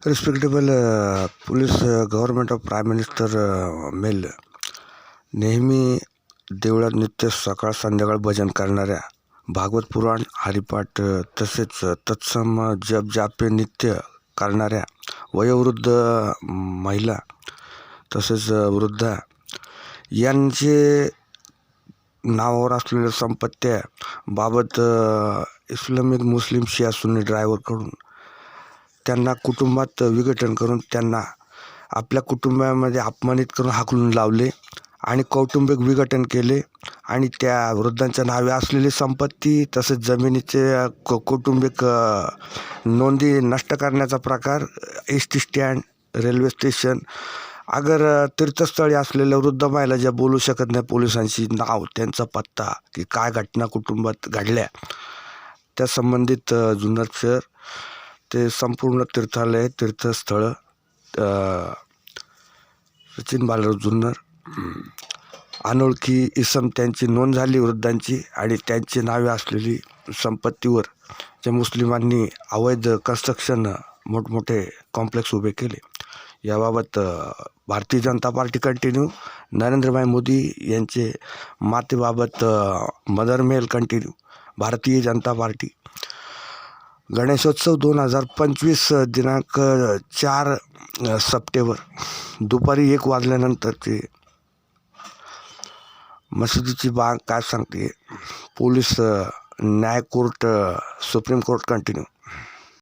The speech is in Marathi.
Respectable police government of Prime Minister मेल नेहमी देवळात नित्य सकाळ संध्याकाळ भजन करणाऱ्या, भागवत पुराण हरिपाठ तसेच तत्सम जप जापे नित्य करणाऱ्या वयोवृद्ध महिला तसेच वृद्धा यांचे नावावर असलेल्या संपत्त्या बाबत इस्लामिक मुस्लिम शिया सुन्नी ड्रायव्हरकडून त्यांना कुटुंबात विघटन करून त्यांना आपल्या कुटुंबामध्ये अपमानित करून हाकलून लावले आणि कौटुंबिक विघटन केले आणि त्या वृद्धांच्या नावे असलेली संपत्ती तसेच जमिनीचे कौटुंबिक नोंदी नष्ट करण्याचा प्रकार, S T stand, railway station, अगर तीर्थस्थळी असलेल्या वृद्ध महिला ज्या बोलू शकत नाही पोलिसांशी, नाव त्यांचा पत्ता की काय घटना कुटुंबात घडल्या त्या संबंधित जुन्नर शहर ते संपूर्ण तीर्थालय तीर्थस्थळं सचिन बालाराव जुन्नर अनोळखी इसम त्यांची नोंद झाली वृद्धांची आणि त्यांची नावे असलेली संपत्तीवर ज्या मुस्लिमांनी अवैध कन्स्ट्रक्शन मोठमोठे कॉम्प्लेक्स उभे केले याबाबत भारतीय जनता पार्टी कंटिन्यू, नरेंद्रभाई मोदी यांचे मातेबाबत mother mail continue, Bharatiya Janata party Ganeshotsav 2025 दिनांक 4 सप्टेंबर दुपारी 1 वाजल्यानंतरची मशिदीची बाग काय सांगते, पोलीस न्याय कोर्ट सुप्रीम कोर्ट कंटिन्यू.